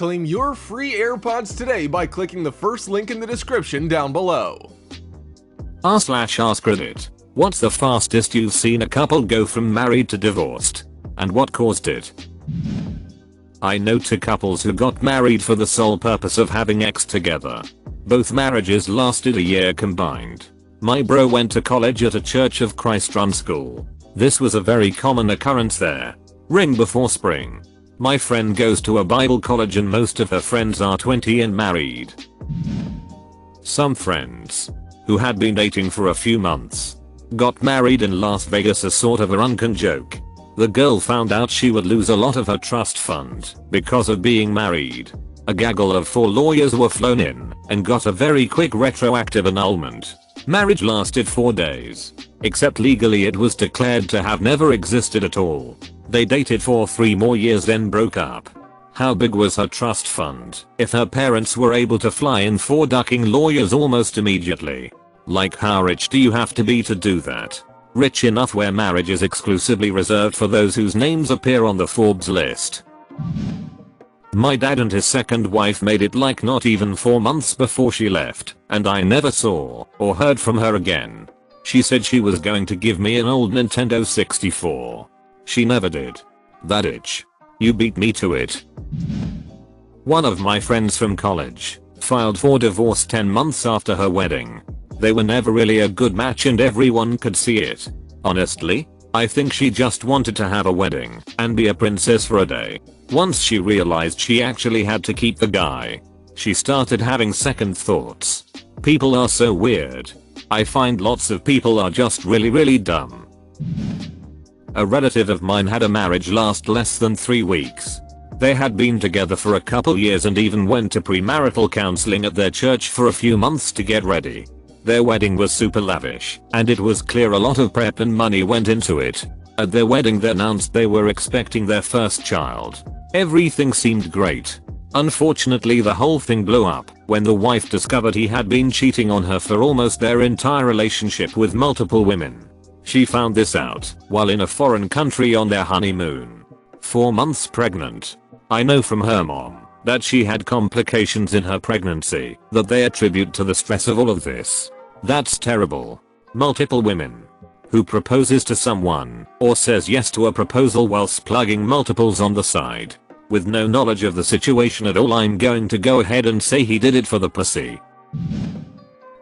Claim your free AirPods today by clicking the first link in the description down below. r/AskReddit. What's the fastest you've seen a couple go from married to divorced? And what caused it? I know two couples who got married for the sole purpose of having sex together. Both marriages lasted a year combined. My bro went to college at a Church of Christ run school. This was a very common occurrence there. Ring before spring. My friend goes to a Bible college and most of her friends are 20 and married. Some friends, who had been dating for a few months, got married in Las Vegas as sort of a drunken joke. The girl found out she would lose a lot of her trust fund because of being married. A gaggle of 4 lawyers were flown in and got a very quick retroactive annulment. Marriage lasted 4 days. Except legally it was declared to have never existed at all. They dated for 3 more years then broke up. How big was her trust fund if her parents were able to fly in 4 ducking lawyers almost immediately? Like, how rich do you have to be to do that? Rich enough where marriage is exclusively reserved for those whose names appear on the Forbes list. My dad and his second wife made it like not even 4 months before she left, and I never saw or heard from her again. She said she was going to give me an old Nintendo 64. She never did. That itch. You beat me to it. One of my friends from college filed for divorce 10 months after her wedding. They were never really a good match and everyone could see it. Honestly, I think she just wanted to have a wedding and be a princess for a day. Once she realized she actually had to keep the guy, she started having second thoughts. People are so weird. I find lots of people are just really dumb. A relative of mine had a marriage last less than 3 weeks. They had been together for a couple years and even went to premarital counseling at their church for a few months to get ready. Their wedding was super lavish, and it was clear a lot of prep and money went into it. At their wedding they announced they were expecting their first child. Everything seemed great. Unfortunately the whole thing blew up when the wife discovered he had been cheating on her for almost their entire relationship with multiple women. She found this out while in a foreign country on their honeymoon. 4 months pregnant. I know from her mom that she had complications in her pregnancy that they attribute to the stress of all of this. That's terrible. Multiple women. Who proposes to someone or says yes to a proposal whilst plugging multiples on the side. With no knowledge of the situation at all. I'm going to go ahead and say he did it for the pussy.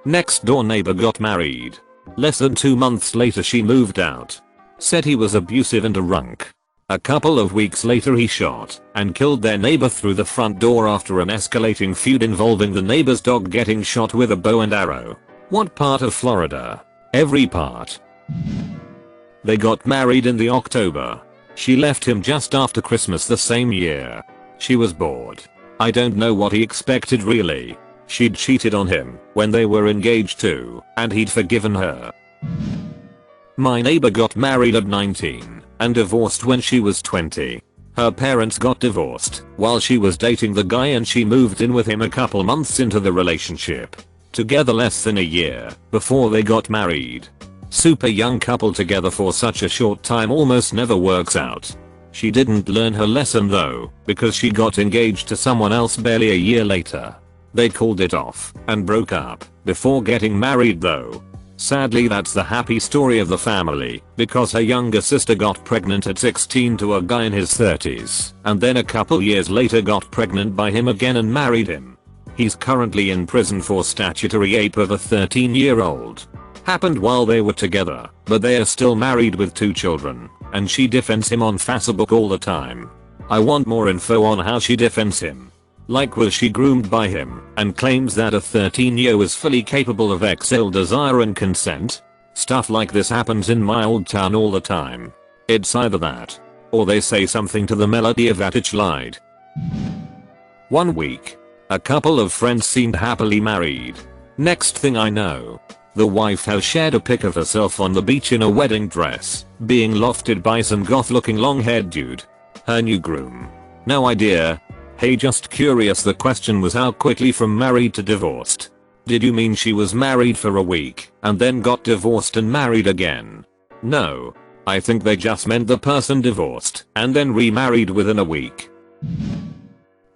Next door neighbor got married. Less than 2 months later she moved out. Said he was abusive and a drunk. A couple of weeks later he shot and killed their neighbor through the front door after an escalating feud involving the neighbor's dog getting shot with a bow and arrow. What part of Florida? Every part. They got married in the October. She left him just after Christmas the same year. She was bored. I don't know what he expected really. She'd cheated on him when they were engaged too, and he'd forgiven her. My neighbor got married at 19 and divorced when she was 20. Her parents got divorced while she was dating the guy and she moved in with him a couple months into the relationship. Together less than a year before they got married. Super young couple together for such a short time almost never works out. She didn't learn her lesson though, because she got engaged to someone else barely a year later. They called it off and broke up before getting married though. Sadly that's the happy story of the family, because her younger sister got pregnant at 16 to a guy in his 30s, and then a couple years later got pregnant by him again and married him. He's currently in prison for statutory rape of a 13-year-old. Happened while they were together, but they are still married with 2 children, and she defends him on Facebook all the time. I want more info on how she defends him. Like, was she groomed by him and claims that a 13-year is fully capable of sexual desire and consent? Stuff like this happens in my old town all the time. It's either that, or they say something to the melody of that itch lied. 1 week. A couple of friends seemed happily married. Next thing I know, the wife has shared a pic of herself on the beach in a wedding dress, being lofted by some goth looking long haired dude. Her new groom. No idea. Hey, just curious, the question was how quickly from married to divorced. Did you mean she was married for a week and then got divorced and married again? No. I think they just meant the person divorced and then remarried within a week.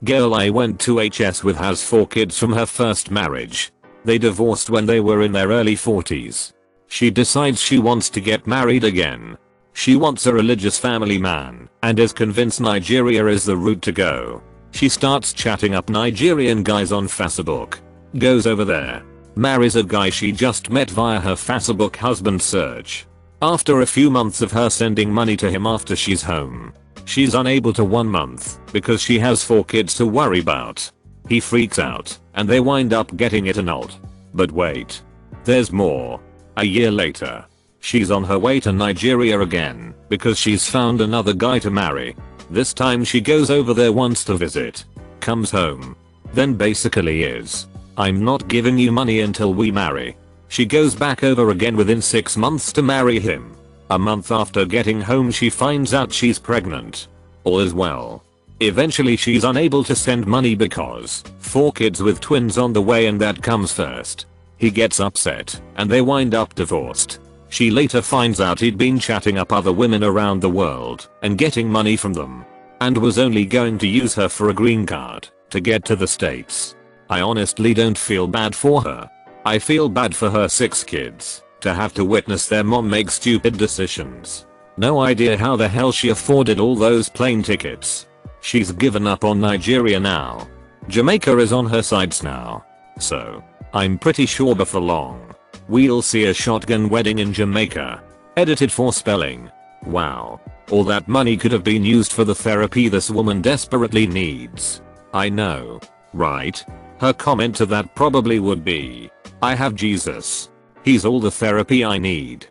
Girl I went to HS with has 4 kids from her first marriage. They divorced when they were in their early 40s. She decides she wants to get married again. She wants a religious family man and is convinced Nigeria is the route to go. She starts chatting up Nigerian guys on Facebook. Goes over there. Marries a guy she just met via her Facebook husband search. After a few months of her sending money to him after she's home, she's unable to 1 month because she has 4 kids to worry about. He freaks out and they wind up getting it annulled. But wait. There's more. A year later, she's on her way to Nigeria again because she's found another guy to marry. This time she goes over there once to visit. Comes home. Then basically is, I'm not giving you money until we marry. She goes back over again within 6 months to marry him. A month after getting home she finds out she's pregnant. All is well. Eventually she's unable to send money because 4 kids with twins on the way and that comes first. He gets upset and they wind up divorced. She later finds out he'd been chatting up other women around the world and getting money from them. And was only going to use her for a green card to get to the States. I honestly don't feel bad for her. I feel bad for her 6 kids to have to witness their mom make stupid decisions. No idea how the hell she afforded all those plane tickets. She's given up on Nigeria now. Jamaica is on her sides now. So, I'm pretty sure before long, we'll see a shotgun wedding in Jamaica. Edited for spelling. Wow. All that money could have been used for the therapy this woman desperately needs. I know. Right? Her comment to that probably would be, I have Jesus. He's all the therapy I need.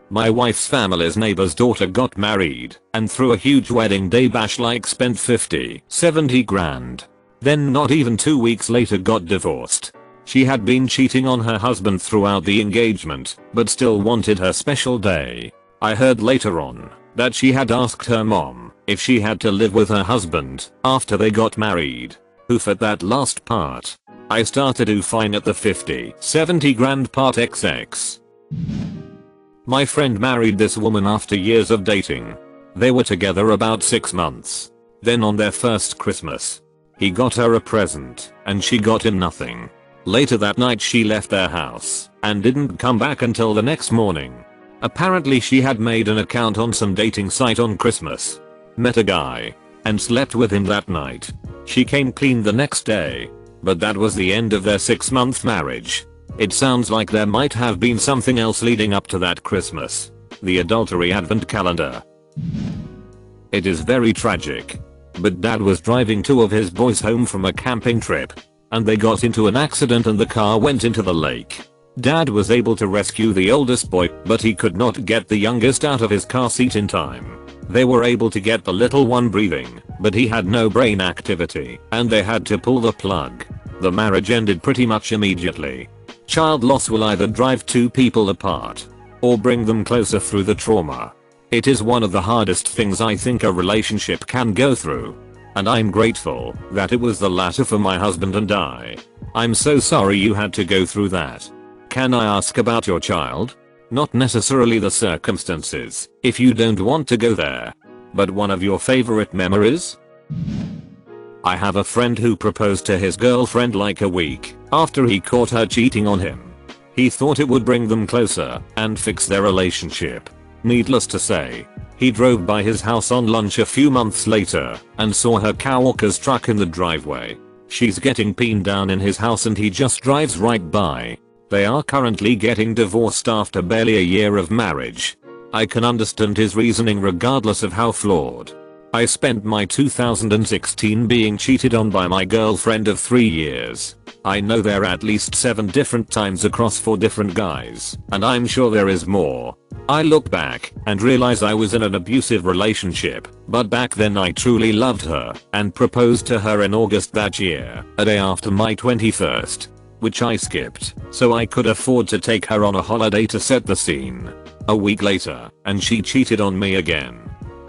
My wife's family's neighbor's daughter got married and threw a huge wedding day bash, like spent 50-70 grand. Then not even 2 weeks later got divorced. She had been cheating on her husband throughout the engagement but still wanted her special day. I heard later on that she had asked her mom if she had to live with her husband after they got married. Oof at that last part. I started oofing at the 50-70 grand part XX. My friend married this woman after years of dating. They were together about 6 months. Then on their first Christmas, he got her a present and she got him nothing. Later that night she left their house and didn't come back until the next morning. Apparently she had made an account on some dating site on Christmas, met a guy, and slept with him that night. She came clean the next day, but that was the end of their 6-month marriage. It sounds like there might have been something else leading up to that Christmas. The adultery advent calendar. It is very tragic. But dad was driving 2 of his boys home from a camping trip, and they got into an accident and the car went into the lake. Dad was able to rescue the oldest boy, but he could not get the youngest out of his car seat in time. They were able to get the little one breathing, but he had no brain activity, and they had to pull the plug. The marriage ended pretty much immediately. Child loss will either drive 2 people apart, or bring them closer through the trauma. It is one of the hardest things I think a relationship can go through. And I'm grateful that it was the latter for my husband and I. I'm so sorry you had to go through that. Can I ask about your child? Not necessarily the circumstances, if you don't want to go there. But one of your favorite memories? I have a friend who proposed to his girlfriend like a week after he caught her cheating on him. He thought it would bring them closer and fix their relationship. Needless to say, he drove by his house on lunch a few months later and saw her coworker's truck in the driveway. She's getting pinned down in his house and he just drives right by. They are currently getting divorced after barely a year of marriage. I can understand his reasoning regardless of how flawed. I spent my 2016 being cheated on by my girlfriend of 3 years. I know there are at least 7 different times across 4 different guys, and I'm sure there is more. I look back and realize I was in an abusive relationship, but back then I truly loved her and proposed to her in August that year, a day after my 21st, which I skipped so I could afford to take her on a holiday to set the scene. A week later, and she cheated on me again.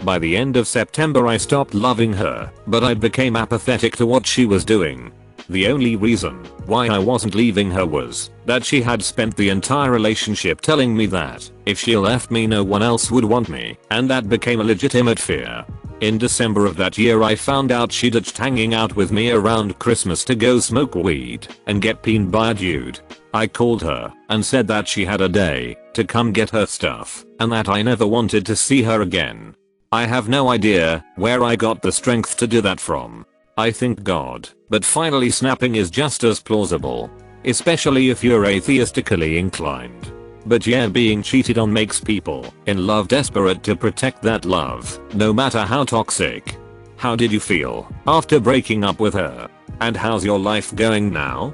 By the end of September I stopped loving her, but I became apathetic to what she was doing. The only reason why I wasn't leaving her was that she had spent the entire relationship telling me that if she left me no one else would want me, and that became a legitimate fear. In December of that year I found out she ditched hanging out with me around Christmas to go smoke weed and get peened by a dude. I called her and said that she had a day to come get her stuff and that I never wanted to see her again. I have no idea where I got the strength to do that from. I think God, but finally snapping is just as plausible. Especially if you're atheistically inclined. But yeah, being cheated on makes people in love desperate to protect that love, no matter how toxic. How did you feel after breaking up with her? And how's your life going now?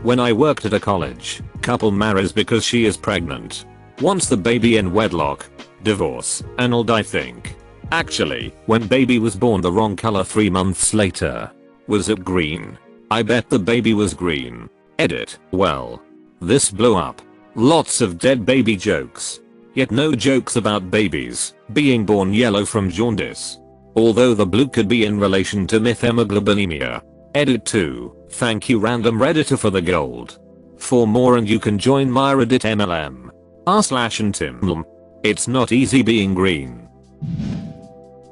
When I worked at a college, couple marries because she is pregnant. Wants the baby in wedlock. Divorce, annulled I think. Actually, when baby was born the wrong color 3 months later. Was it green? I bet the baby was green. Edit. Well, this blew up. Lots of dead baby jokes. Yet no jokes about babies being born yellow from jaundice. Although the blue could be in relation to methemoglobinemia. Edit 2. Thank you random redditor for the gold. For more and you can join my Reddit MLM. r/and It's not easy being green.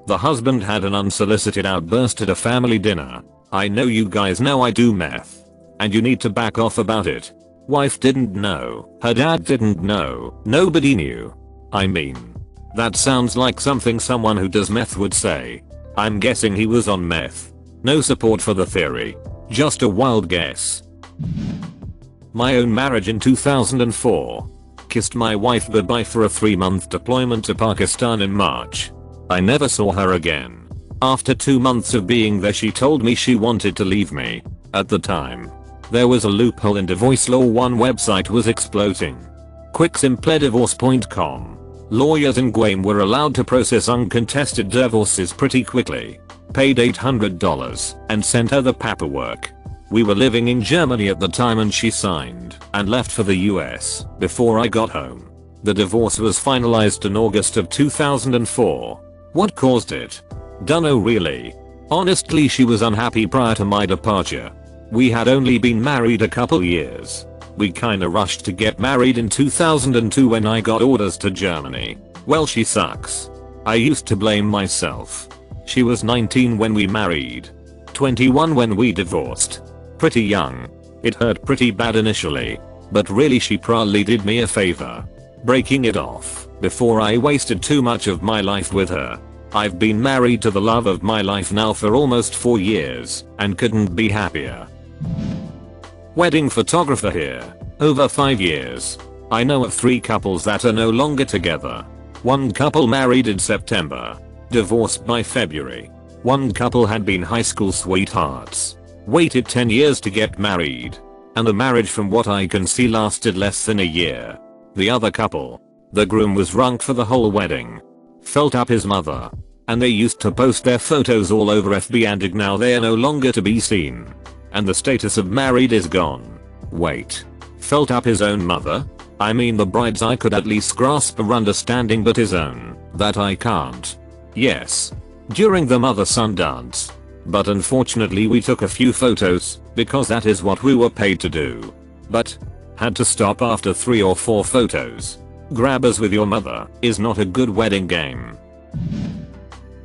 The husband had an unsolicited outburst at a family dinner. I know you guys know I do meth. And you need to back off about it. Wife didn't know, her dad didn't know, nobody knew. I mean, that sounds like something someone who does meth would say. I'm guessing he was on meth. No support for the theory. Just a wild guess. My own marriage in 2004. Kissed my wife goodbye for a 3-month deployment to Pakistan in March. I never saw her again. After 2 months of being there she told me she wanted to leave me. At the time, there was a loophole in divorce law. One website was exploding. QuickSimpleDivorce.com. Lawyers in Guam were allowed to process uncontested divorces pretty quickly. Paid $800 and sent her the paperwork. We were living in Germany at the time and she signed and left for the US before I got home. The divorce was finalized in August of 2004. What caused it? Dunno really. Honestly, she was unhappy prior to my departure. We had only been married a couple years. We kinda rushed to get married in 2002 when I got orders to Germany. Well, she sucks. I used to blame myself. She was 19 when we married. 21 when we divorced. Pretty young. It hurt pretty bad initially. But really she probably did me a favor. Breaking it off before I wasted too much of my life with her. I've been married to the love of my life now for almost 4 years and couldn't be happier. Wedding photographer here. Over 5 years. I know of 3 couples that are no longer together. One couple married in September. Divorced by February. One couple had been high school sweethearts. Waited 10 years to get married. And the marriage from what I can see lasted less than a year. The other couple. The groom was drunk for the whole wedding. Felt up his mother. And they used to post their photos all over FB and now they are no longer to be seen. And the status of married is gone. Wait. Felt up his own mother? I mean the bride's I could at least grasp or understanding, but his own, that I can't. Yes. During the mother-son dance. But unfortunately we took a few photos, because that is what we were paid to do. But had to stop after 3 or 4 photos. Grabbers with your mother is not a good wedding game.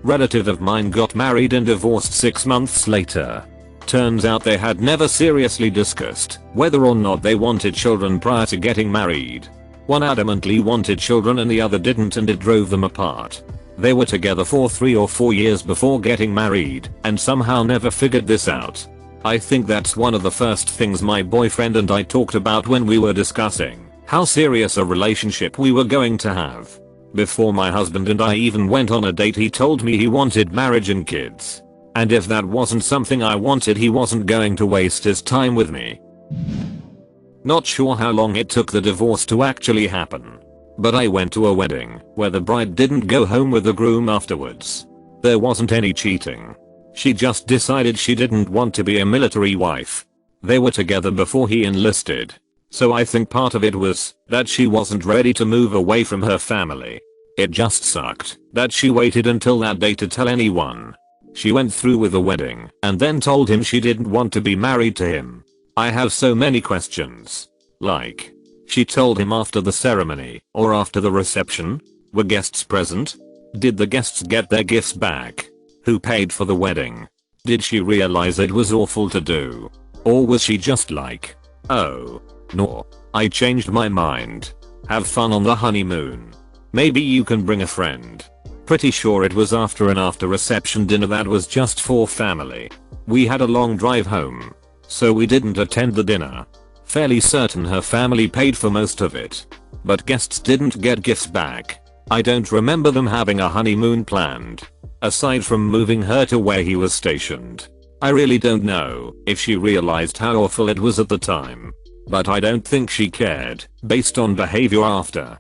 Relative of mine got married and divorced 6 months later. Turns out they had never seriously discussed whether or not they wanted children prior to getting married. One adamantly wanted children and the other didn't, and it drove them apart. They were together for 3 or 4 years before getting married and somehow never figured this out. I think that's one of the first things my boyfriend and I talked about when we were discussing how serious a relationship we were going to have. Before my husband and I even went on a date, he told me he wanted marriage and kids. And if that wasn't something I wanted, he wasn't going to waste his time with me. Not sure how long it took the divorce to actually happen. But I went to a wedding where the bride didn't go home with the groom afterwards. There wasn't any cheating. She just decided she didn't want to be a military wife. They were together before he enlisted. So I think part of it was that she wasn't ready to move away from her family. It just sucked that she waited until that day to tell anyone. She went through with the wedding and then told him she didn't want to be married to him. I have so many questions. Like, she told him after the ceremony or after the reception? Were guests present? Did the guests get their gifts back? Who paid for the wedding? Did she realize it was awful to do? Or was she just like, oh, no, I changed my mind. Have fun on the honeymoon. Maybe you can bring a friend. Pretty sure it was after an after reception dinner that was just for family. We had a long drive home, so we didn't attend the dinner. Fairly certain her family paid for most of it. But guests didn't get gifts back. I don't remember them having a honeymoon planned. Aside from moving her to where he was stationed. I really don't know if she realized how awful it was at the time. But I don't think she cared, based on behavior after.